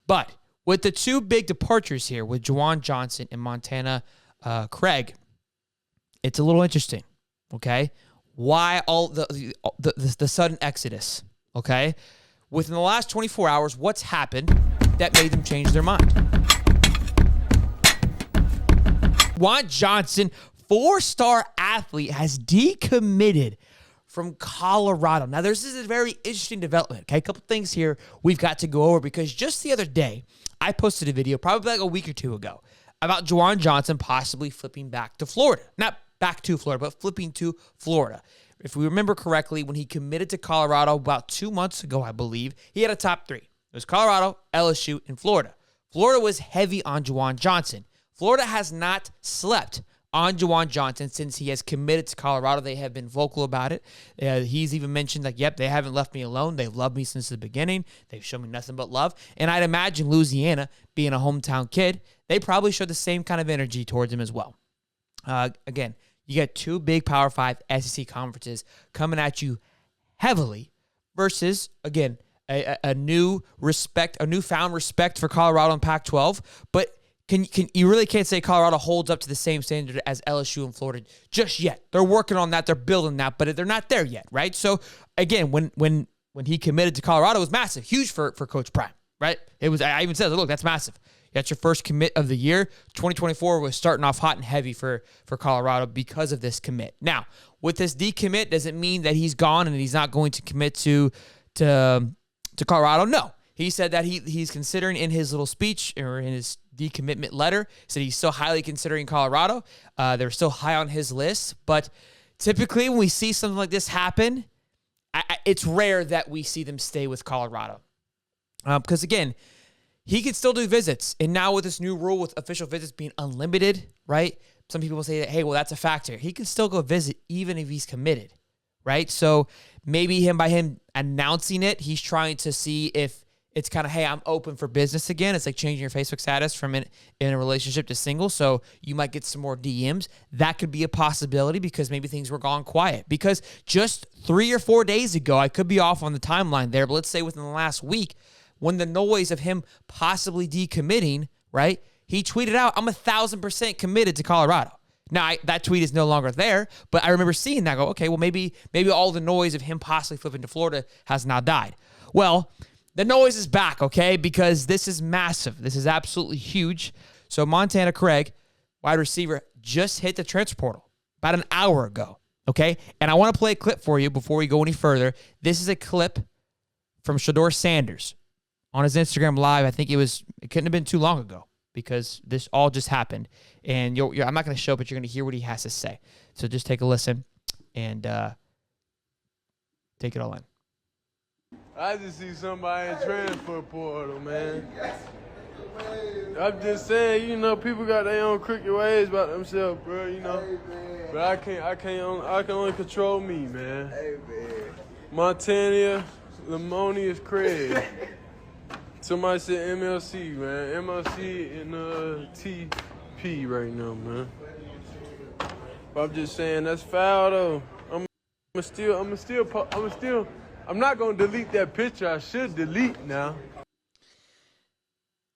But with the two big departures here, with Juwan Johnson and Montana Craig, it's a little interesting, okay? Why all the sudden exodus, okay? Within the last 24 hours, what's happened that made them change their mind? Juwan Johnson, 4-star athlete, has decommitted from Colorado. Now, this is a very interesting development, okay? A couple things here we've got to go over because just the other day, I posted a video probably like a week or two ago about Juwan Johnson possibly flipping back to Florida. Not back to Florida, but flipping to Florida. If we remember correctly, when he committed to Colorado about 2 months ago, I believe, he had a top three. It was Colorado, LSU, and Florida. Florida was heavy on Juwan Johnson. Florida has not slept on Juwan Johnson since he has committed to Colorado. They have been vocal about it. He's even mentioned, like, yep, they haven't left me alone. They've loved me since the beginning. They've shown me nothing but love. And I'd imagine Louisiana, being a hometown kid, they probably showed the same kind of energy towards him as well. Again, you got two big Power 5 SEC conferences coming at you heavily versus, again, a newfound respect for Colorado and Pac-12, but you really can't say Colorado holds up to the same standard as LSU and Florida just yet. They're working on that. They're building that, but they're not there yet, right? So, again, when he committed to Colorado, it was massive, huge for Coach Prime, right? It was. I even said, look, that's massive. That's your first commit of the year. 2024 was starting off hot and heavy for Colorado because of this commit. Now, with this decommit, does it mean that he's gone and he's not going to commit to Colorado? No. He said that he's considering in his little speech or in his decommitment letter, said he's still highly considering Colorado. They're still high on his list. But typically when we see something like this happen, it's rare that we see them stay with Colorado. Because, again, he can still do visits. And now with this new rule with official visits being unlimited, right? Some people will say that, hey, well, that's a factor. He can still go visit even if he's committed, right? So maybe by him announcing it, he's trying to see if it's kind of, hey, I'm open for business again. It's like changing your Facebook status from in a relationship to single. So you might get some more DMs. That could be a possibility because maybe things were gone quiet. Because just 3 or 4 days ago, I could be off on the timeline there, but let's say within the last week, when the noise of him possibly decommitting, right, he tweeted out, I'm 1,000% committed to Colorado. Now, that tweet is no longer there, but I remember seeing that, go, okay, well, maybe all the noise of him possibly flipping to Florida has now died. Well, the noise is back, okay, because this is massive. This is absolutely huge. So Montana Craig, wide receiver, just hit the transfer portal about an hour ago, okay? And I want to play a clip for you before we go any further. This is a clip from Shedeur Sanders on his Instagram Live. I think it couldn't have been too long ago because this all just happened. And I'm not going to show, but you're going to hear what he has to say. So just take a listen and take it all in. I just see somebody in transfer portal, man. I'm just saying, people got their own crooked ways about themselves, bro, But I can only control me, man. Hey, man. Montana Lemonious Craig. Somebody said MLC, man. MLC and TP right now, man. But I'm just saying that's foul though. I'm not gonna delete that picture. I should delete now.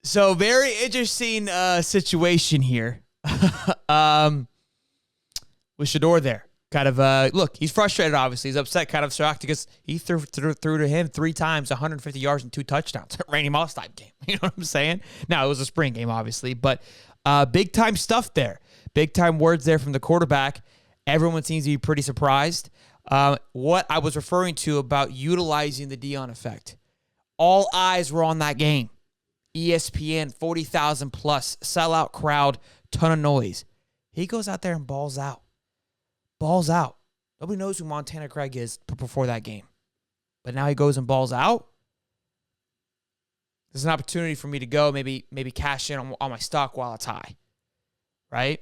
So very interesting situation here with Shedeur there. Kind of look, he's frustrated. Obviously, he's upset, kind of shocked because he threw to him 3 times, 150 yards and 2 touchdowns. Randy Moss type game. You know what I'm saying? Now it was a spring game, obviously, but big time stuff there. Big time words there from the quarterback. Everyone seems to be pretty surprised. What I was referring to about utilizing the Dion effect. All eyes were on that game. ESPN, 40,000 plus, sellout crowd, ton of noise. He goes out there and balls out. Balls out. Nobody knows who Montana Craig is before that game. But now he goes and balls out. There's an opportunity for me to go, maybe cash in on my stock while it's high. Right?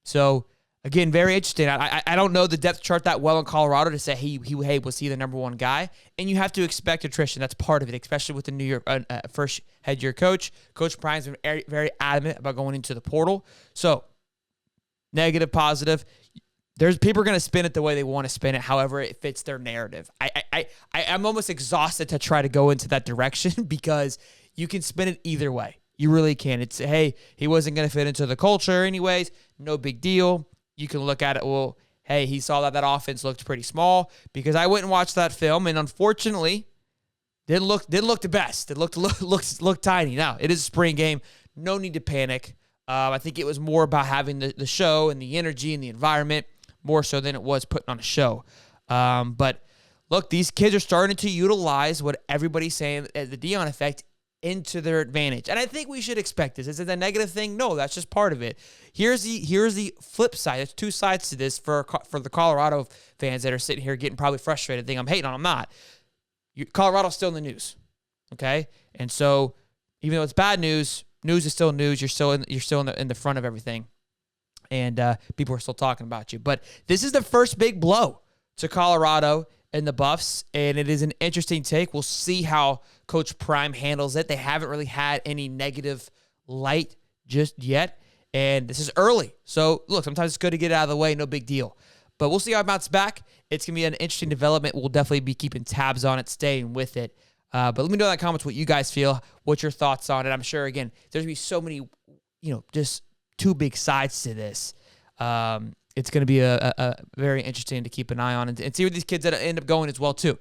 So, again, very interesting. I don't know the depth chart that well in Colorado to say, hey, was he the number one guy? And you have to expect attrition. That's part of it, especially with the New York first head year coach. Coach Prime's been very, very adamant about going into the portal. So, negative, positive. There's people are going to spin it the way they want to spin it, however it fits their narrative. I'm almost exhausted to try to go into that direction because You can spin it either way. You really can. It's, hey, he wasn't going to fit into the culture anyways. No big deal. You can look at it, well, hey, he saw that offense looked pretty small, because I went and watched that film, and unfortunately, didn't look the best. It looked tiny. Now, it is a spring game. No need to panic. I think it was more about having the show and the energy and the environment more so than it was putting on a show. But look, these kids are starting to utilize what everybody's saying, the Deion effect, into their advantage. And I think we should expect this. Is it a negative thing? No, that's just part of it. Here's the flip side. There's two sides to this for the Colorado fans that are sitting here getting probably frustrated, think I'm hating on them. I'm not. Colorado's still in the news, okay? And so even though it's bad news, news is still news. You're still in the front of everything, and people are still talking about you. But this is the first big blow to Colorado and the Buffs, and it is an interesting take. We'll see how Coach Prime handles it. They haven't really had any negative light just yet, and this is early. So, look, sometimes it's good to get it out of the way. No big deal. But we'll see how it bounces back. It's going to be an interesting development. We'll definitely be keeping tabs on it, staying with it. But let me know in the comments what you guys feel, what your thoughts on it. I'm sure, again, there's going to be so many, just two big sides to this. It's going to be a very interesting to keep an eye on and see where these kids end up going as well, too.